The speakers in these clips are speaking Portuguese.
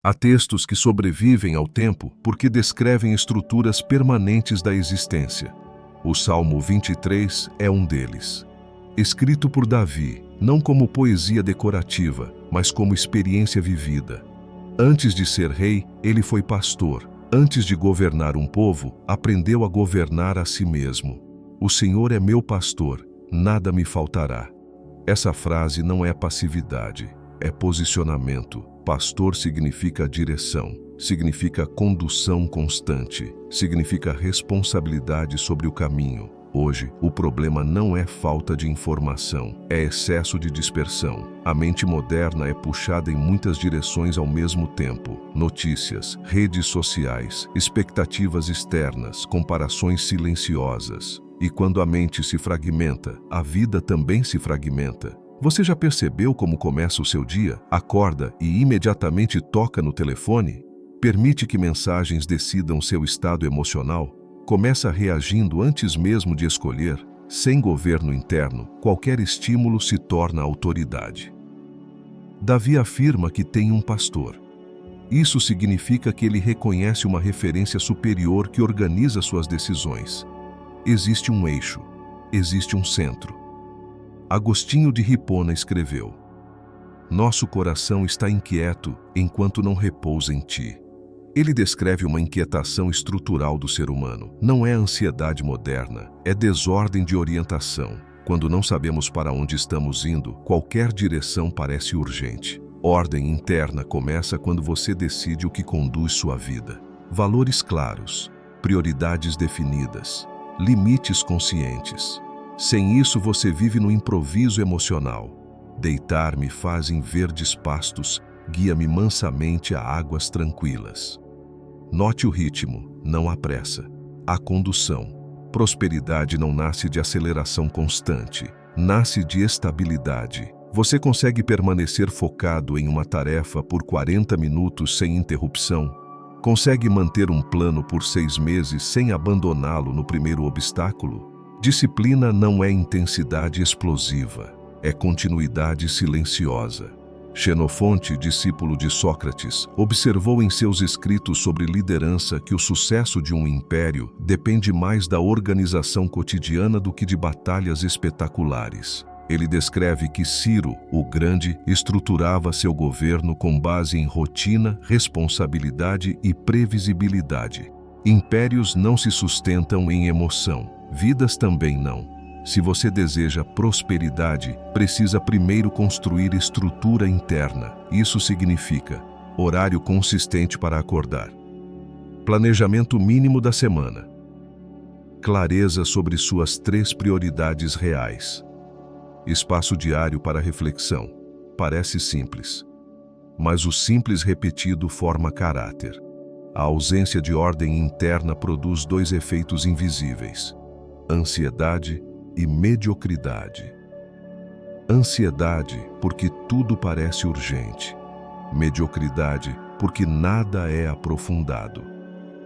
Há textos que sobrevivem ao tempo porque descrevem estruturas permanentes da existência. O Salmo 23 é um deles. Escrito por Davi, não como poesia decorativa, mas como experiência vivida. Antes de ser rei, ele foi pastor. Antes de governar um povo, aprendeu a governar a si mesmo. O Senhor é meu pastor, nada me faltará. Essa frase não é passividade, é posicionamento. Pastor significa direção, significa condução constante, significa responsabilidade sobre o caminho. Hoje, o problema não é falta de informação, é excesso de dispersão. A mente moderna é puxada em muitas direções ao mesmo tempo. Notícias, redes sociais, expectativas externas, comparações silenciosas. E quando a mente se fragmenta, a vida também se fragmenta. Você já percebeu como começa o seu dia? Acorda e imediatamente toca no telefone? Permite que mensagens decidam seu estado emocional? Começa reagindo antes mesmo de escolher? Sem governo interno, qualquer estímulo se torna autoridade. Davi afirma que tem um pastor. Isso significa que ele reconhece uma referência superior que organiza suas decisões. Existe um eixo, existe um centro. Agostinho de Hipona escreveu: Nosso coração está inquieto enquanto não repousa em ti. Ele descreve uma inquietação estrutural do ser humano. Não é ansiedade moderna, é desordem de orientação. Quando não sabemos para onde estamos indo, qualquer direção parece urgente. Ordem interna começa quando você decide o que conduz sua vida. Valores claros, prioridades definidas, limites conscientes. Sem isso, você vive no improviso emocional. Deitar-me faz em verdes pastos, guia-me mansamente a águas tranquilas. Note o ritmo, não há pressa. Há condução. Prosperidade não nasce de aceleração constante, nasce de estabilidade. Você consegue permanecer focado em uma tarefa por 40 minutos sem interrupção? Consegue manter um plano por 6 meses sem abandoná-lo no primeiro obstáculo? Disciplina não é intensidade explosiva, é continuidade silenciosa. Xenofonte, discípulo de Sócrates, observou em seus escritos sobre liderança que o sucesso de um império depende mais da organização cotidiana do que de batalhas espetaculares. Ele descreve que Ciro, o Grande, estruturava seu governo com base em rotina, responsabilidade e previsibilidade. Impérios não se sustentam em emoção. Vidas também não. Se você deseja prosperidade, precisa primeiro construir estrutura interna. Isso significa horário consistente para acordar, planejamento mínimo da semana, clareza sobre suas 3 prioridades reais, espaço diário para reflexão. Parece simples, mas o simples repetido forma caráter. A ausência de ordem interna produz 2 efeitos invisíveis: ansiedade e mediocridade. Ansiedade, porque tudo parece urgente. Mediocridade, porque nada é aprofundado.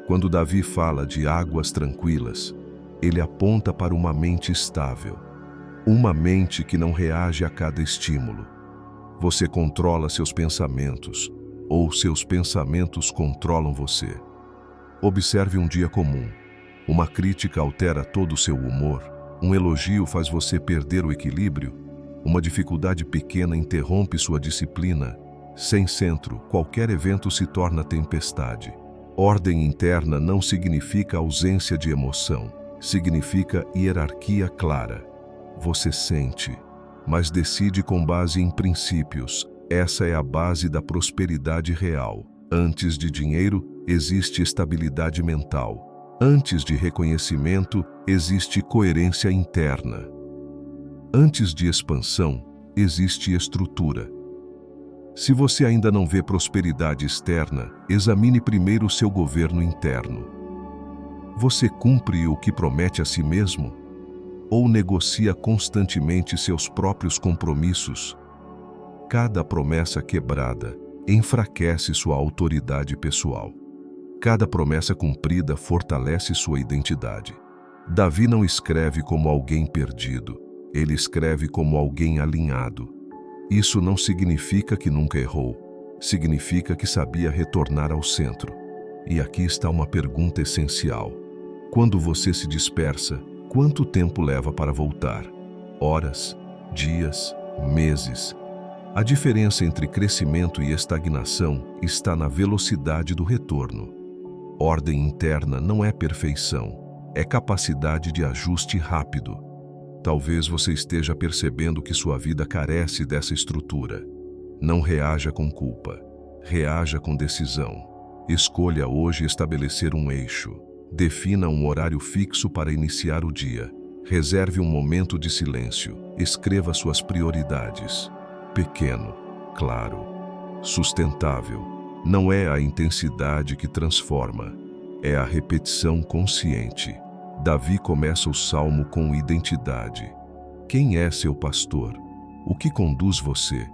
Quando Davi fala de águas tranquilas, ele aponta para uma mente estável. Uma mente que não reage a cada estímulo. Você controla seus pensamentos, ou seus pensamentos controlam você. Observe um dia comum. Uma crítica altera todo o seu humor, um elogio faz você perder o equilíbrio, uma dificuldade pequena interrompe sua disciplina. Sem centro, qualquer evento se torna tempestade. Ordem interna não significa ausência de emoção, significa hierarquia clara. Você sente, mas decide com base em princípios. Essa é a base da prosperidade real. Antes de dinheiro, existe estabilidade mental. Antes de reconhecimento, existe coerência interna. Antes de expansão, existe estrutura. Se você ainda não vê prosperidade externa, examine primeiro o seu governo interno. Você cumpre o que promete a si mesmo? Ou negocia constantemente seus próprios compromissos? Cada promessa quebrada enfraquece sua autoridade pessoal. Cada promessa cumprida fortalece sua identidade. Davi não escreve como alguém perdido, ele escreve como alguém alinhado. Isso não significa que nunca errou. significa que sabia retornar ao centro. E aqui está uma pergunta essencial. Quando você se dispersa, quanto tempo leva para voltar? Horas, dias, meses? A diferença entre crescimento e estagnação está na velocidade do retorno. Ordem interna não é perfeição, é capacidade de ajuste rápido. Talvez você esteja percebendo que sua vida carece dessa estrutura. Não reaja com culpa, reaja com decisão. Escolha hoje estabelecer um eixo. Defina um horário fixo para iniciar o dia. Reserve um momento de silêncio. Escreva suas prioridades. Pequeno, claro, sustentável. Não é a intensidade que transforma, é a repetição consciente. Davi começa o salmo com identidade. Quem é seu pastor? O que conduz você?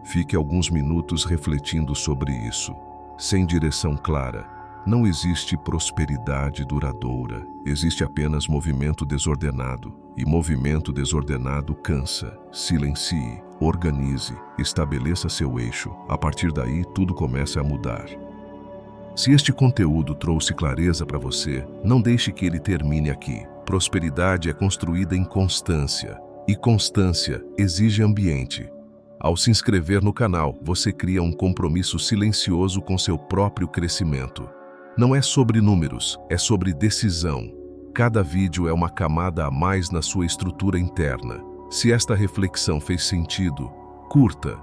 Fique alguns minutos refletindo sobre isso. Sem direção clara, não existe prosperidade duradoura. Existe apenas movimento desordenado. E movimento desordenado cansa. Silencie, organize, estabeleça seu eixo. A partir daí, tudo começa a mudar. Se este conteúdo trouxe clareza para você, não deixe que ele termine aqui. Prosperidade é construída em constância. E constância exige ambiente. Ao se inscrever no canal, você cria um compromisso silencioso com seu próprio crescimento. Não é sobre números, é sobre decisão. Cada vídeo é uma camada a mais na sua estrutura interna. Se esta reflexão fez sentido, curta.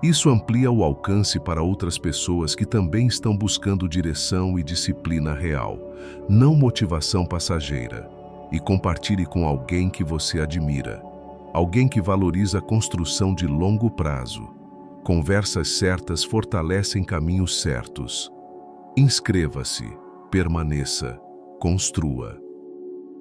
Isso amplia o alcance para outras pessoas que também estão buscando direção e disciplina real, não motivação passageira. E compartilhe com alguém que você admira. Alguém que valoriza a construção de longo prazo. Conversas certas fortalecem caminhos certos. Inscreva-se, permaneça, construa.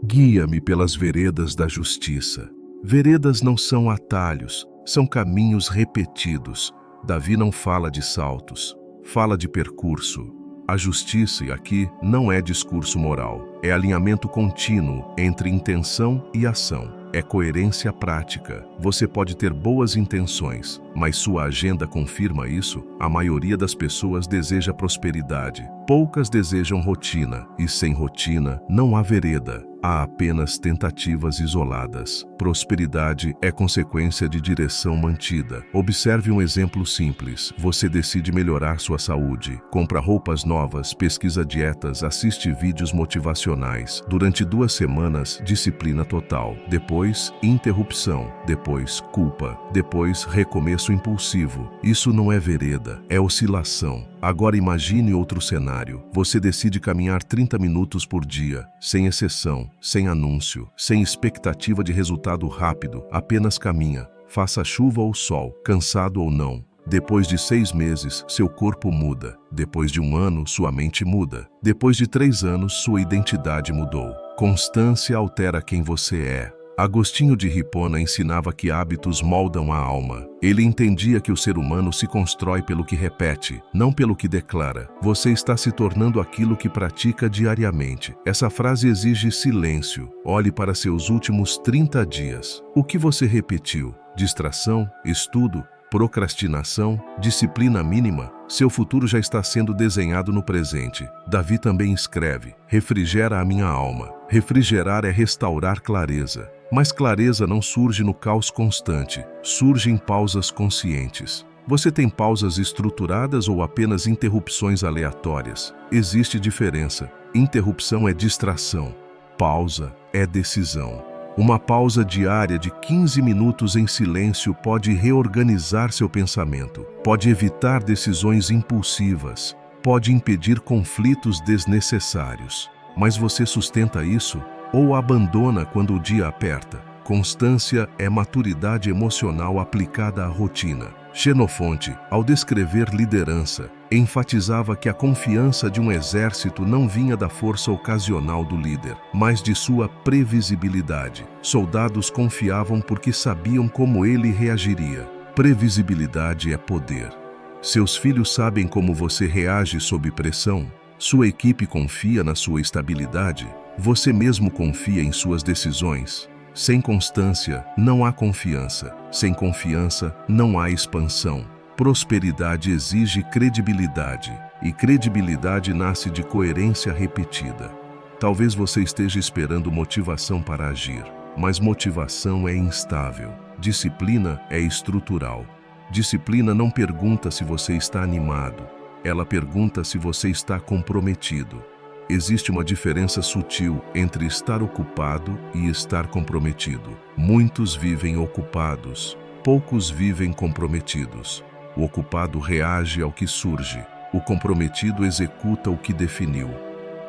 Guia-me pelas veredas da justiça. Veredas não são atalhos, são caminhos repetidos. Davi não fala de saltos, fala de percurso. A justiça aqui não é discurso moral, é alinhamento contínuo entre intenção e ação. É coerência prática. Você pode ter boas intenções, mas sua agenda confirma isso? A maioria das pessoas deseja prosperidade. Poucas desejam rotina, e sem rotina não há vereda. Há apenas tentativas isoladas. Prosperidade é consequência de direção mantida. Observe um exemplo simples. Você decide melhorar sua saúde, compra roupas novas, pesquisa dietas, assiste vídeos motivacionais. Durante 2 semanas, disciplina total. Depois, interrupção. Depois, culpa. Depois, recomeço impulsivo. Isso não é vereda, é oscilação. Agora imagine outro cenário. Você decide caminhar 30 minutos por dia, sem exceção, sem anúncio, sem expectativa de resultado rápido, apenas caminha. Faça chuva ou sol, cansado ou não. Depois de 6 meses, seu corpo muda. Depois de 1 ano, sua mente muda. Depois de 3 anos, sua identidade mudou. Constância altera quem você é. Agostinho de Hipona ensinava que hábitos moldam a alma. Ele entendia que o ser humano se constrói pelo que repete, não pelo que declara. Você está se tornando aquilo que pratica diariamente. Essa frase exige silêncio. Olhe para seus últimos 30 dias. O que você repetiu? Distração? Estudo? Procrastinação? Disciplina mínima? Seu futuro já está sendo desenhado no presente. Davi também escreve: refrigera a minha alma. Refrigerar é restaurar clareza. Mas clareza não surge no caos constante, surge em pausas conscientes. Você tem pausas estruturadas ou apenas interrupções aleatórias? Existe diferença. Interrupção é distração. Pausa é decisão. Uma pausa diária de 15 minutos em silêncio pode reorganizar seu pensamento, pode evitar decisões impulsivas, pode impedir conflitos desnecessários. Mas você sustenta isso ou abandona quando o dia aperta? Constância é maturidade emocional aplicada à rotina. Xenofonte, ao descrever liderança, enfatizava que a confiança de um exército não vinha da força ocasional do líder, mas de sua previsibilidade. Soldados confiavam porque sabiam como ele reagiria. Previsibilidade é poder. Seus filhos sabem como você reage sob pressão? Sua equipe confia na sua estabilidade? Você mesmo confia em suas decisões? Sem constância, não há confiança. Sem confiança, não há expansão. Prosperidade exige credibilidade, e credibilidade nasce de coerência repetida. Talvez você esteja esperando motivação para agir, mas motivação é instável. Disciplina é estrutural. Disciplina não pergunta se você está animado, ela pergunta se você está comprometido. Existe uma diferença sutil entre estar ocupado e estar comprometido. Muitos vivem ocupados, poucos vivem comprometidos. O ocupado reage ao que surge, o comprometido executa o que definiu.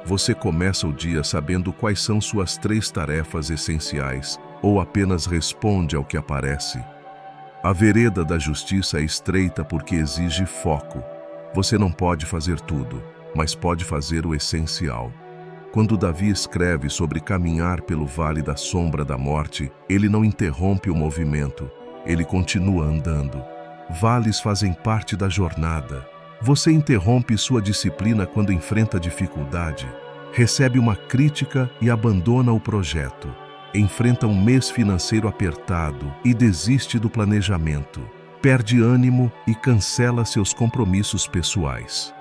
Você começa o dia sabendo quais são suas 3 tarefas essenciais ou apenas responde ao que aparece? A vereda da justiça é estreita porque exige foco. Você não pode fazer tudo, mas pode fazer o essencial. Quando Davi escreve sobre caminhar pelo vale da sombra da morte, ele não interrompe o movimento, ele continua andando. Vales fazem parte da jornada. Você interrompe sua disciplina quando enfrenta dificuldade, recebe uma crítica e abandona o projeto, enfrenta um mês financeiro apertado e desiste do planejamento, perde ânimo e cancela seus compromissos pessoais.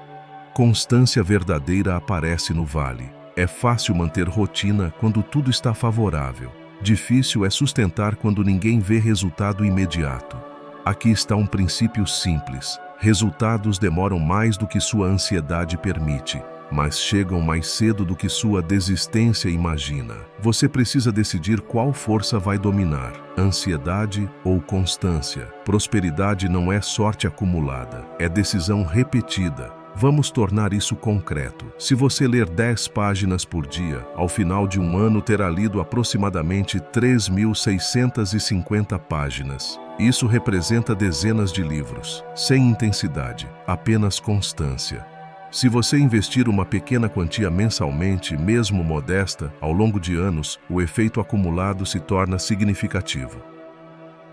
Constância verdadeira aparece no vale. É fácil manter rotina quando tudo está favorável. Difícil é sustentar quando ninguém vê resultado imediato. Aqui está um princípio simples. Resultados demoram mais do que sua ansiedade permite, mas chegam mais cedo do que sua desistência imagina. Você precisa decidir qual força vai dominar, ansiedade ou constância. Prosperidade não é sorte acumulada, é decisão repetida. Vamos tornar isso concreto. Se você ler 10 páginas por dia, ao final de um ano terá lido aproximadamente 3.650 páginas. Isso representa dezenas de livros, sem intensidade, apenas constância. Se você investir uma pequena quantia mensalmente, mesmo modesta, ao longo de anos, o efeito acumulado se torna significativo.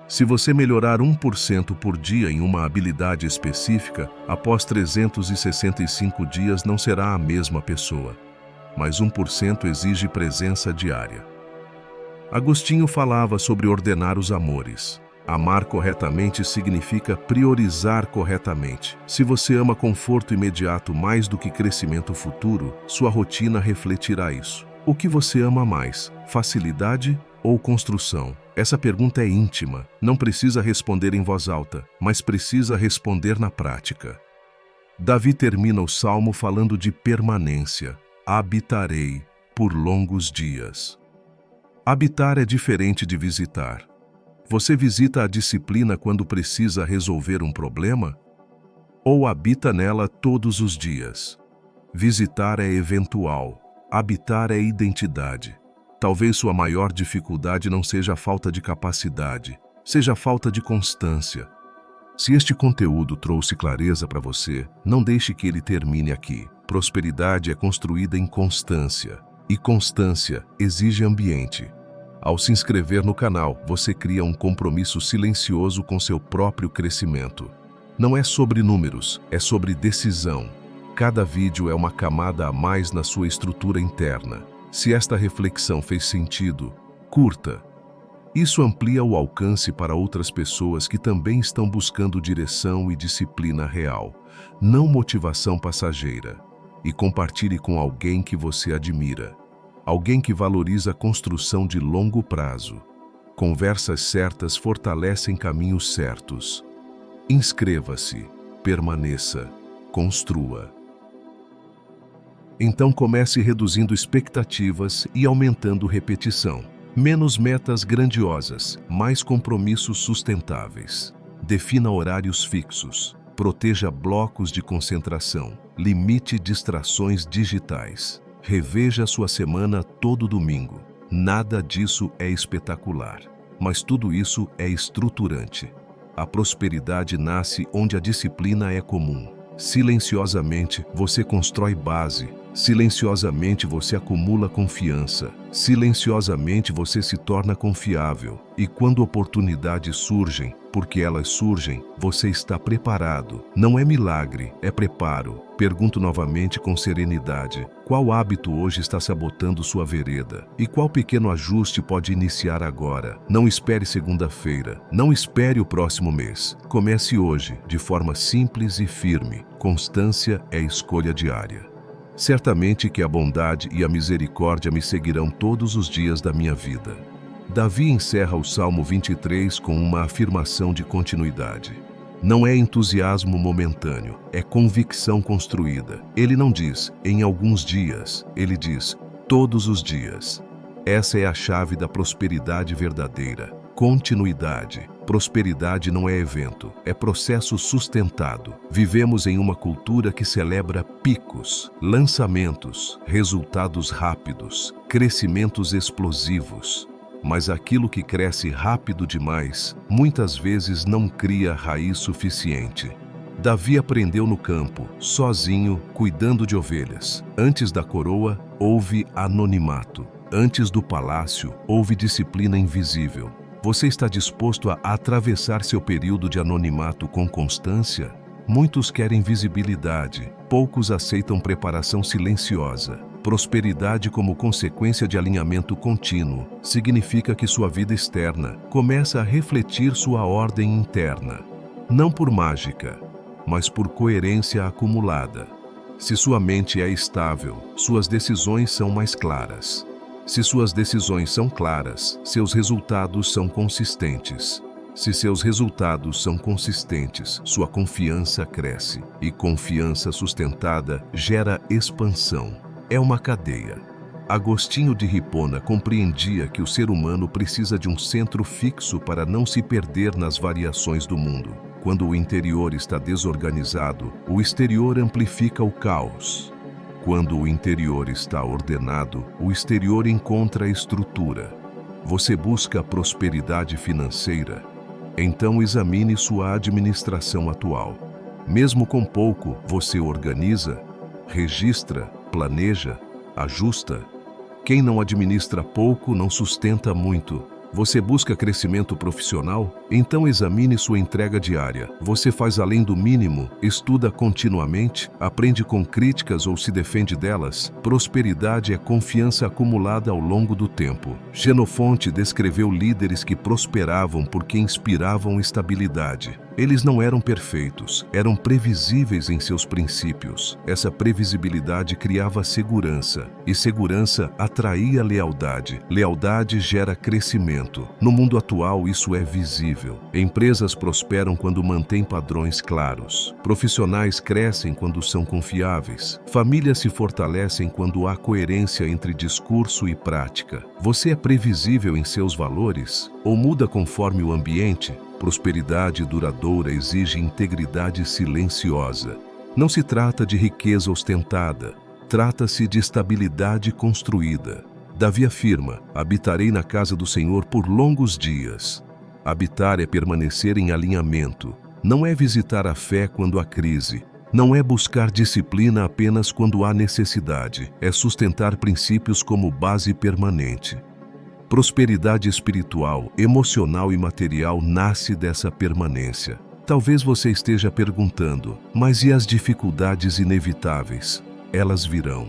Se você melhorar 1% por dia em uma habilidade específica, após 365 dias não será a mesma pessoa. Mas 1% exige presença diária. Agostinho falava sobre ordenar os amores. Amar corretamente significa priorizar corretamente. Se você ama conforto imediato mais do que crescimento futuro, sua rotina refletirá isso. O que você ama mais? Facilidade ou construção? Essa pergunta é íntima. Não precisa responder em voz alta, mas precisa responder na prática. Davi termina o salmo falando de permanência. Habitarei por longos dias. Habitar é diferente de visitar. Você visita a disciplina quando precisa resolver um problema? Ou habita nela todos os dias? Visitar é eventual, habitar é identidade. Talvez sua maior dificuldade não seja a falta de capacidade, seja a falta de constância. Se este conteúdo trouxe clareza para você, não deixe que ele termine aqui. Prosperidade é construída em constância, e constância exige ambiente. Ao se inscrever no canal, você cria um compromisso silencioso com seu próprio crescimento. Não é sobre números, é sobre decisão. Cada vídeo é uma camada a mais na sua estrutura interna. Se esta reflexão fez sentido, curta. Isso amplia o alcance para outras pessoas que também estão buscando direção e disciplina real, não motivação passageira. E compartilhe com alguém que você admira. Alguém que valoriza a construção de longo prazo. Conversas certas fortalecem caminhos certos. Inscreva-se, permaneça, construa. Então comece reduzindo expectativas e aumentando repetição. Menos metas grandiosas, mais compromissos sustentáveis. Defina horários fixos. Proteja blocos de concentração. Limite distrações digitais. Reveja sua semana todo domingo. Nada disso é espetacular, mas tudo isso é estruturante. A prosperidade nasce onde a disciplina é comum. Silenciosamente, você constrói base, Silenciosamente você acumula confiança. Silenciosamente você se torna confiável. E quando oportunidades surgem, porque elas surgem, você está preparado. Não é milagre, é preparo. Pergunto novamente com serenidade: qual hábito hoje está sabotando sua vereda? E qual pequeno ajuste pode iniciar agora? Não espere segunda-feira. Não espere o próximo mês. Comece hoje, de forma simples e firme. Constância é escolha diária. Certamente que a bondade e a misericórdia me seguirão todos os dias da minha vida. Davi encerra o Salmo 23 com uma afirmação de continuidade. Não é entusiasmo momentâneo, é convicção construída. Ele não diz, em alguns dias, ele diz, todos os dias. Essa é a chave da prosperidade verdadeira. Continuidade. Prosperidade não é evento, é processo sustentado. Vivemos em uma cultura que celebra picos, lançamentos, resultados rápidos, crescimentos explosivos. Mas aquilo que cresce rápido demais, muitas vezes não cria raiz suficiente. Davi aprendeu no campo, sozinho, cuidando de ovelhas. Antes da coroa, houve anonimato. Antes do palácio, houve disciplina invisível. Você está disposto a atravessar seu período de anonimato com constância? Muitos querem visibilidade, poucos aceitam preparação silenciosa. Prosperidade como consequência de alinhamento contínuo significa que sua vida externa começa a refletir sua ordem interna. Não por mágica, mas por coerência acumulada. Se sua mente é estável, suas decisões são mais claras. Se suas decisões são claras, seus resultados são consistentes. Se seus resultados são consistentes, sua confiança cresce. E confiança sustentada gera expansão. É uma cadeia. Agostinho de Hipona compreendia que o ser humano precisa de um centro fixo para não se perder nas variações do mundo. Quando o interior está desorganizado, o exterior amplifica o caos. Quando o interior está ordenado, o exterior encontra estrutura. Você busca prosperidade financeira? Então examine sua administração atual. Mesmo com pouco, você organiza, registra, planeja, ajusta. Quem não administra pouco não sustenta muito. Você busca crescimento profissional? Então examine sua entrega diária. Você faz além do mínimo? Estuda continuamente? Aprende com críticas ou se defende delas? Prosperidade é confiança acumulada ao longo do tempo. Xenofonte descreveu líderes que prosperavam porque inspiravam estabilidade. Eles não eram perfeitos, eram previsíveis em seus princípios. Essa previsibilidade criava segurança, e segurança atraía lealdade. Lealdade gera crescimento. No mundo atual, isso é visível. Empresas prosperam quando mantêm padrões claros. Profissionais crescem quando são confiáveis. Famílias se fortalecem quando há coerência entre discurso e prática. Você é previsível em seus valores? Ou muda conforme o ambiente? Prosperidade duradoura exige integridade silenciosa. Não se trata de riqueza ostentada, trata-se de estabilidade construída. Davi afirma: habitarei na casa do Senhor por longos dias. Habitar é permanecer em alinhamento. Não é visitar a fé quando há crise. Não é buscar disciplina apenas quando há necessidade. É sustentar princípios como base permanente. Prosperidade espiritual, emocional e material nasce dessa permanência. Talvez você esteja perguntando: mas e as dificuldades inevitáveis? Elas virão.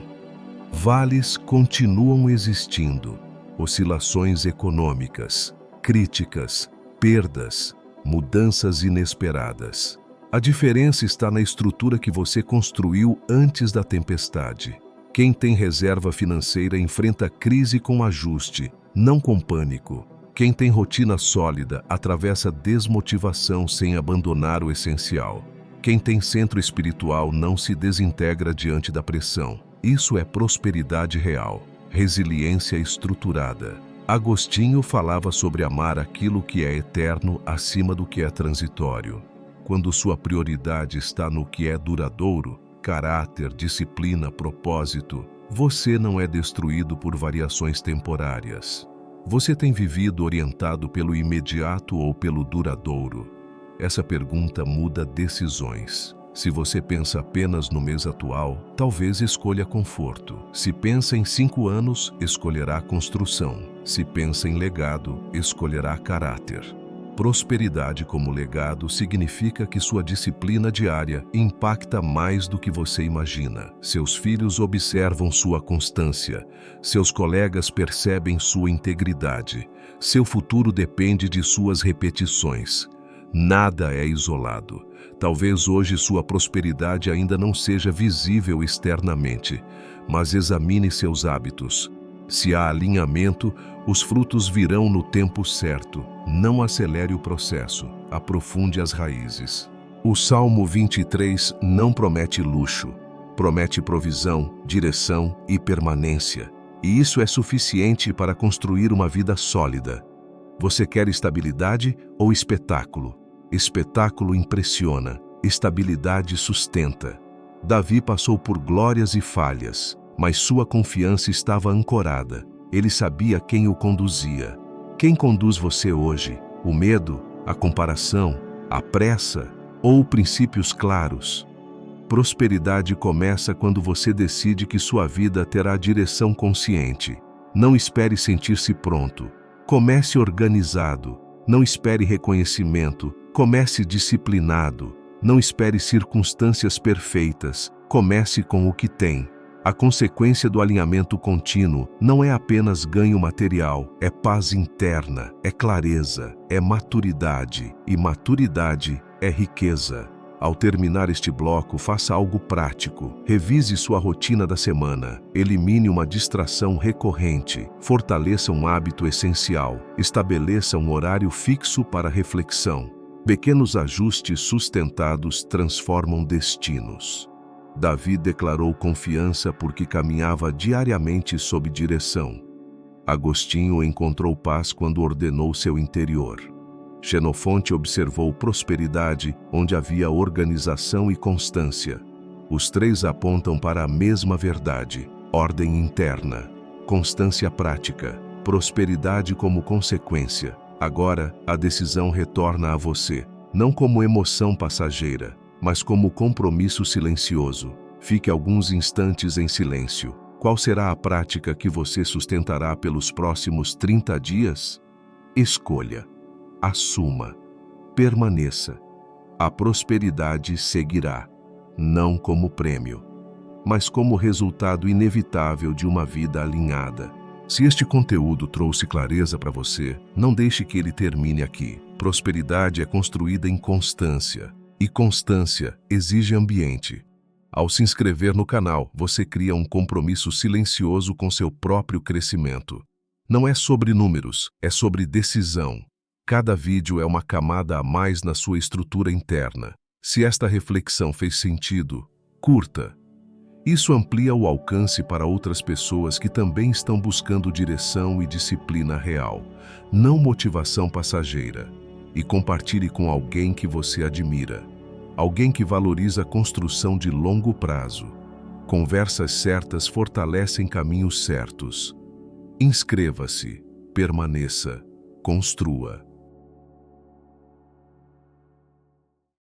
Vales continuam existindo. Oscilações econômicas, críticas, perdas, mudanças inesperadas. A diferença está na estrutura que você construiu antes da tempestade. Quem tem reserva financeira enfrenta crise com ajuste, não com pânico. Quem tem rotina sólida atravessa desmotivação sem abandonar o essencial. Quem tem centro espiritual não se desintegra diante da pressão. Isso é prosperidade real, resiliência estruturada. Agostinho falava sobre amar aquilo que é eterno acima do que é transitório. Quando sua prioridade está no que é duradouro, caráter, disciplina, propósito, você não é destruído por variações temporárias. Você tem vivido orientado pelo imediato ou pelo duradouro? Essa pergunta muda decisões. Se você pensa apenas no mês atual, talvez escolha conforto. Se pensa em 5 anos, escolherá construção. Se pensa em legado, escolherá caráter. Prosperidade como legado significa que sua disciplina diária impacta mais do que você imagina. Seus filhos observam sua constância, seus colegas percebem sua integridade, seu futuro depende de suas repetições. Nada é isolado. Talvez hoje sua prosperidade ainda não seja visível externamente, mas examine seus hábitos. Se há alinhamento, os frutos virão no tempo certo. Não acelere o processo, aprofunde as raízes. O Salmo 23 não promete luxo, promete provisão, direção e permanência. E isso é suficiente para construir uma vida sólida. Você quer estabilidade ou espetáculo? Espetáculo impressiona, estabilidade sustenta. Davi passou por glórias e falhas, mas sua confiança estava ancorada. Ele sabia quem o conduzia. Quem conduz você hoje? O medo, a comparação, a pressa ou princípios claros? Prosperidade começa quando você decide que sua vida terá direção consciente. Não espere sentir-se pronto. Comece organizado. Não espere reconhecimento. Comece disciplinado. Não espere circunstâncias perfeitas. Comece com o que tem. A consequência do alinhamento contínuo não é apenas ganho material, é paz interna, é clareza, é maturidade, e maturidade é riqueza. Ao terminar este bloco, faça algo prático. Revise sua rotina da semana. Elimine uma distração recorrente. Fortaleça um hábito essencial. Estabeleça um horário fixo para reflexão. Pequenos ajustes sustentados transformam destinos. Davi declarou confiança porque caminhava diariamente sob direção. Agostinho encontrou paz quando ordenou seu interior. Xenofonte observou prosperidade onde havia organização e constância. Os três apontam para a mesma verdade: ordem interna, constância prática, prosperidade como consequência. Agora, a decisão retorna a você, não como emoção passageira, mas como compromisso silencioso. Fique alguns instantes em silêncio. Qual será a prática que você sustentará pelos próximos 30 dias? Escolha. Assuma. Permaneça. A prosperidade seguirá, não como prêmio, mas como resultado inevitável de uma vida alinhada. Se este conteúdo trouxe clareza para você, não deixe que ele termine aqui. Prosperidade é construída em constância. E constância exige ambiente. Ao se inscrever no canal, você cria um compromisso silencioso com seu próprio crescimento. Não é sobre números, é sobre decisão. Cada vídeo é uma camada a mais na sua estrutura interna. Se esta reflexão fez sentido, curta. Isso amplia o alcance para outras pessoas que também estão buscando direção e disciplina real, não motivação passageira. E compartilhe com alguém que você admira, alguém que valoriza a construção de longo prazo. Conversas certas fortalecem caminhos certos. Inscreva-se, permaneça, construa.